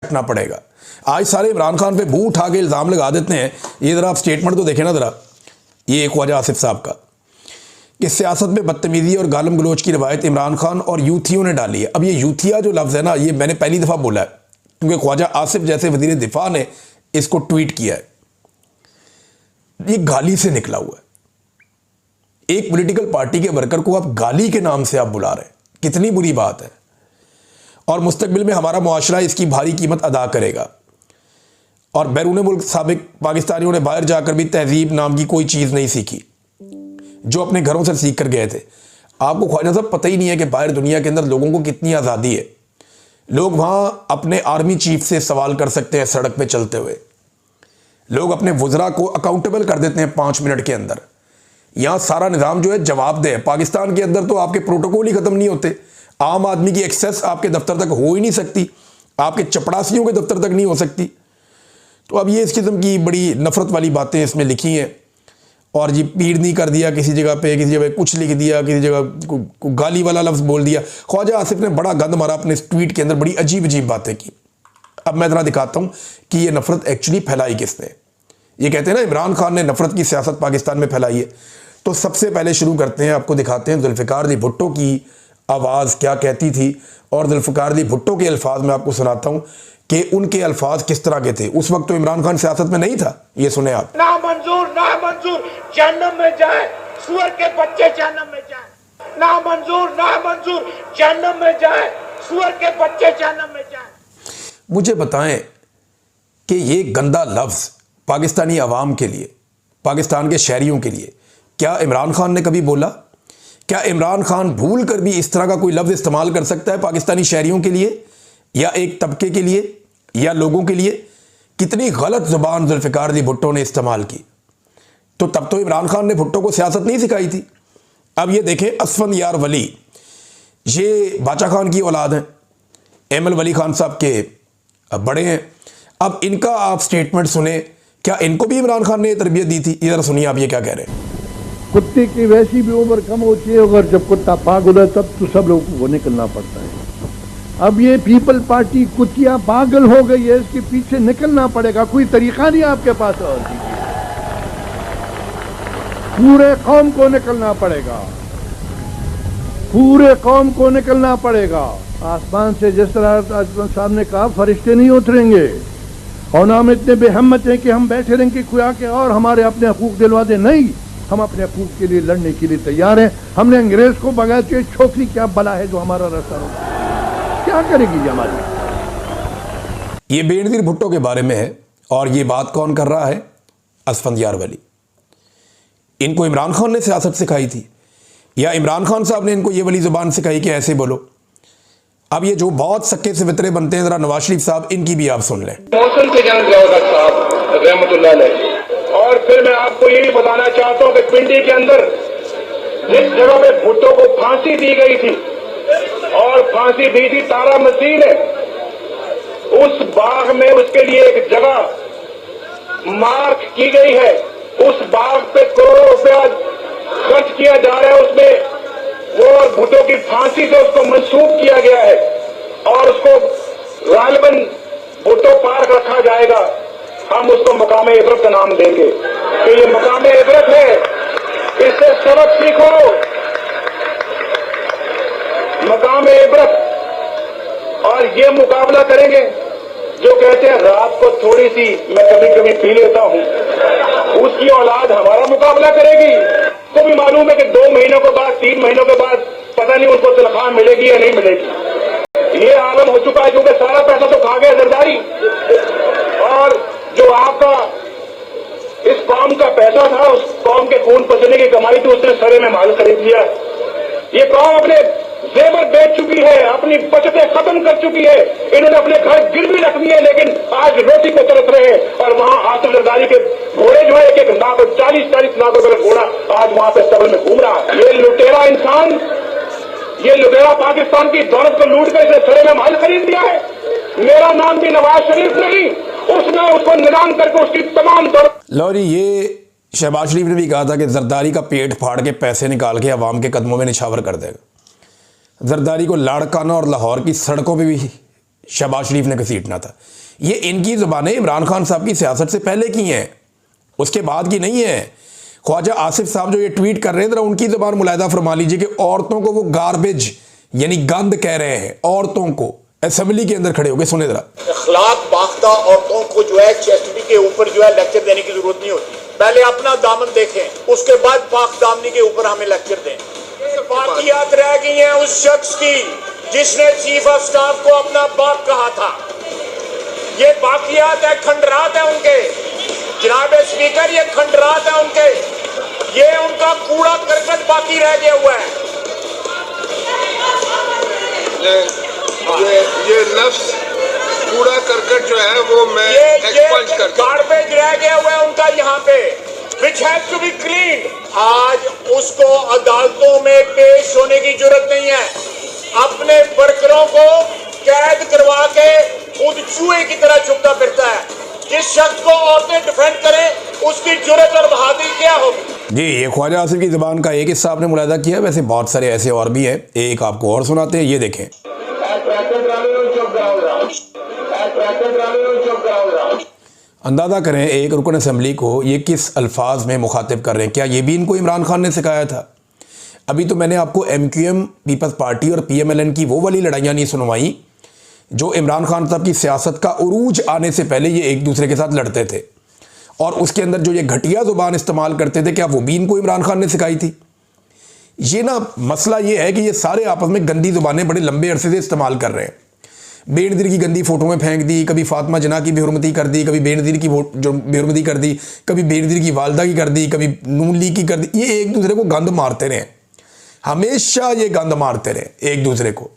रखना पड़ेगा। आज सारे इमरान खान पे भू उठा के इल्ज़ाम लगा देते हैं। ये ज़रा आप स्टेटमेंट तो देखें ना ज़रा, ये ख्वाजा आसिफ साहब का, कि सियासत में बदतमीज़ी और गालम गलोच की रवायत इमरान खान और यूथियों ने डाली है। अब ये यूथिया जो लफ्ज़ है ना, ये मैंने पहली दफ़ा बोला है, क्योंकि ख्वाजा आसिफ जैसे वज़ीर दिफा ने इसको ट्वीट किया है। ये गाली से निकला हुआ है। एक पॉलिटिकल पार्टी के वर्कर को आप गाली के नाम से आप बुला रहे हैं, कितनी बुरी बात है। और मुस्तकबिल में हमारा मुआशरा इसकी भारी कीमत अदा करेगा। और बैरून मुल्क साबिक पाकिस्तानियों ने बाहर जाकर भी तहजीब नाम की कोई चीज़ नहीं सीखी जो अपने घरों से सीख कर गए थे। आपको ख्वाजा साहब पता ही नहीं है कि बाहर दुनिया के अंदर लोगों को कितनी आज़ादी है। लोग वहाँ अपने आर्मी चीफ से सवाल कर सकते हैं सड़क पे चलते हुए। लोग अपने वज़रा को अकाउंटेबल कर देते हैं 5 मिनट के अंदर। यहाँ सारा निज़ाम जो है जवाबदेह है। पाकिस्तान के अंदर तो आपके प्रोटोकॉल ही ख़त्म नहीं होते। आम आदमी की एक्सेस आपके दफ्तर तक हो ही नहीं सकती, आपके चपड़ासियों के दफ्तर तक नहीं हो सकती। तो अब ये इस किस्म की बड़ी नफ़रत वाली बातें इसमें लिखी हैं। और जी पीड़ नहीं कर दिया किसी जगह पे, किसी जगह कुछ लिख दिया, किसी जगह गाली वाला लफ्ज़ बोल दिया। ख्वाजा आसिफ ने बड़ा गंद मारा अपने इस ट्वीट के अंदर, बड़ी अजीब अजीब बातें की। अब मैं ज़रा दिखाता हूँ कि ये नफ़रत एक्चुअली फैलाई किसने। ये कहते हैं ना इमरान खान ने नफ़रत की सियासत पाकिस्तान में फैलाई है। तो सबसे पहले शुरू करते हैं, आपको दिखाते हैं जुल्फ़िकार अली भुट्टो की आवाज़ क्या कहती थी। और जुल्फ़िकार अली भुट्टो के अल्फाज में आपको सुनाता हूँ कि उनके अल्फाज किस तरह के थे। उस वक्त तो इमरान खान सियासत में नहीं था। ये सुने आप। ना मंजूर जहन्नम में जाए, सुअर के बच्चे जहन्नम में जाए। ना मंजूर जहन्नम में जाए, सुअर के बच्चे जहन्नम में जाए। मुझे बताएं कि ये गंदा लफ्ज़ पाकिस्तानी अवाम के लिए, पाकिस्तान के शहरियों के लिए क्या इमरान खान ने कभी बोला? क्या इमरान खान भूल कर भी इस तरह का कोई लफ्ज़ इस्तेमाल कर सकता है पाकिस्तानी शहरियों के लिए या एक तबके के लिए या लोगों के लिए? कितनी गलत ज़ुबान जुल्फ़िकार अली भुट्टो ने इस्तेमाल की। तो तब तो इमरान खान ने भुट्टो को सियासत नहीं सिखाई थी। अब ये देखें, असफंदयार वली, ये बाचा खान की औलाद हैं, एम एल वली खान साहब के बड़े हैं। अब इनका आप स्टेटमेंट सुने, क्या इनको भी इमरान खान ने तरबियत दी थी? इधर सुनिए आप ये क्या कह रहे हैं। कुत्ते की वैसी भी उम्र कम होती है, अगर जब कुत्ता पागल है तब तो सब लोगों को निकलना पड़ता है। अब ये पीपल पार्टी कुतिया पागल हो गई है, इसके पीछे निकलना पड़ेगा। कोई तरीका नहीं आपके पास और पूरे कौम को निकलना पड़ेगा, पूरे कौम को निकलना पड़ेगा। आसमान से जिस तरह साहब ने कहा फरिश्ते नहीं उतरेंगे और हम इतने बेहम्मत हैं कि हम बैठे रहेंगे कोई आके और हमारे अपने हकूक दिलवा दे। नहीं, हम अपने हकूक के लिए लड़ने के लिए तैयार हैं। हमने अंग्रेज को बगैर के छोकरी क्या बला है जो हमारा रास्ता रोका, क्या करेगी ये हमारी। ये बेनज़ीर भुट्टो के बारे में है। और ये बात कौन कर रहा है? असफंदयार वली। इनको इमरान खान ने सियासत सिखाई थी या इमरान खान साहब ने इनको ये वाली ज़ुबान सिखाई कि ऐसे बोलो? अब ये जो बहुत सक्के से वितरे बनते हैं, जरा नवाज शरीफ साहब इनकी भी आप सुन लें। मौसम से जान साहब रहमतुल्लाह अलैह। और फिर मैं आपको ये भी बताना चाहता हूँ कि पिंडी के अंदर जिस जगह पे भुट्टो को फांसी दी गई थी और फांसी दी थी तारा मसीह ने, उस बाग में उसके लिए एक जगह मार्क की गई है। उस बाग पे करोड़ों रुपया खर्च किया जा रहा है। उसमें वो भुट्टो की फांसी से उसको मंसूब किया गया है और उसको गालिबन भुट्टो पार्क रखा जाएगा। हम उसको मकाम इबरत का नाम देंगे कि ये मकाम इबरत है, इससे सबक सीखो। मकाम इबरत। और ये मुकाबला करेंगे जो कहते हैं रात को थोड़ी सी मैं कभी कभी पी लेता हूं, उसकी औलाद हमारा मुकाबला करेगी। तो भी मालूम है कि 2 महीनों के बाद 3 महीनों के बाद पता नहीं उनको तनख्वाह मिलेगी या नहीं मिलेगी। ये आलम हो चुका है क्योंकि सारा पैसा तो खा गया जरदारी। और जो आपका इस कौम का पैसा था, उस कौम के खून पसीने की कमाई थी, उसने सरे में माल खरीद लिया। ये कौम अपने जेवर बेच चुकी है, अपनी बचतें खत्म कर चुकी है। इन्होंने अपने घर गिरवी रख दिए, लेकिन आज रोटी को तरस रहे हैं। और वहां आसिफ जरदारी के घोड़े जो है, एक लाख 40-40 लाख रुपए का घोड़ा आज वहां पे स्टबल में घूम रहा है। ये लुटेरा इंसान, ये लुटेरा पाकिस्तान की दौलत को लूट कर इसे सरे में माल खरीद दिया है। मेरा नाम भी नवाज शरीफ नहीं, उसने उसको नीलाम करके उसकी तमाम दौलत। लो जी, ये शहबाज शरीफ ने भी कहा था कि जरदारी का पेट फाड़ के पैसे निकाल के अवाम के कदमों में निछावर कर देगा। जरदारी को लाड़काना और लाहौर की सड़कों पे भी शहबाज शरीफ ने घसीटना था। ये इनकी ज़ुबानें इमरान खान साहब की सियासत से पहले की हैं, उसके बाद की नहीं है। ख्वाजा आसिफ साहब जो ये ट्वीट कर रहे हैं, जरा उनकी ज़बान मुलाहिदा फरमा लीजिए कि औरतों को वो गार्बेज यानी गंद कह रहे हैं, औरतों को असेंबली के अंदर खड़े होकर। सुने जरा। अखलाक बाख्ता औरतों को जो है चेस्टिटी के ऊपर जो है लेक्चर देने की जरूरत नहीं होती। पहले अपना दामन देखें, उसके बाद पाक दामनी के ऊपर हमें लेक्चर दें। बाकियात रह गई हैं उस शख्स की जिसने चीफ ऑफ स्टाफ को अपना बाप कहा था। ये बाकियात है, खंडरात है उनके। जनाब स्पीकर, ये खंडरात है उनके, ये उनका कूड़ा करकट बाकी रह गया हुआ है। ये लफ्ज कूड़ा करकट जो है वो मैं एक्सपंज करता हूं। गार्बेज रह गया हुआ है उनका यहाँ पे, which has to be cleaned। आज उसको अदालतों में पेश होने की जरूरत नहीं है। अपने वर्करों को कैद करवा के खुद चूहे की तरह छुपता फिरता है। जिस शख्स को औरतें डिफेंड करें उसकी जुर्रत और बहादुरी क्या होगी। जी, ये ख्वाजा आसिफ की ज़बान का एक हिस्सा आपने मुलाहिदा किया, वैसे बहुत सारे ऐसे और भी हैं, एक आपको और सुनाते हैं, ये देखें। अंदाज़ा करें एक रुकन असेंबली को ये किस अल्फाज में मुखातिब कर रहे हैं। क्या ये भी इनको इमरान खान ने सिखाया था? अभी तो मैंने आपको MQM पीपल्स पार्टी और PMLN की वो वाली लड़ाइयाँ नहीं सुनवाई जो इमरान खान साहब की सियासत का उरूज आने से पहले ये एक दूसरे के साथ लड़ते थे, और उसके अंदर जो ये घटिया ज़ुबान इस्तेमाल करते थे, क्या वो भी इनको इमरान खान ने सिखाई थी? ये ना मसला ये है कि ये सारे आपस में गंदी ज़ुबानें बड़े लंबे अरसे से इस्तेमाल कर रहे हैं। बेनज़ीर की गंदी फ़ोटो में फेंक दी, कभी फातिमा जना की बेहुरमती कर दी, कभी बेनज़ीर की जो बेहुरमती कर दी, कभी बेनज़ीर की वालदा की कर दी, कभी नून लीग की कर दी। ये एक दूसरे को गंद मारते रहे, हमेशा ये गंद मारते रहे एक दूसरे को।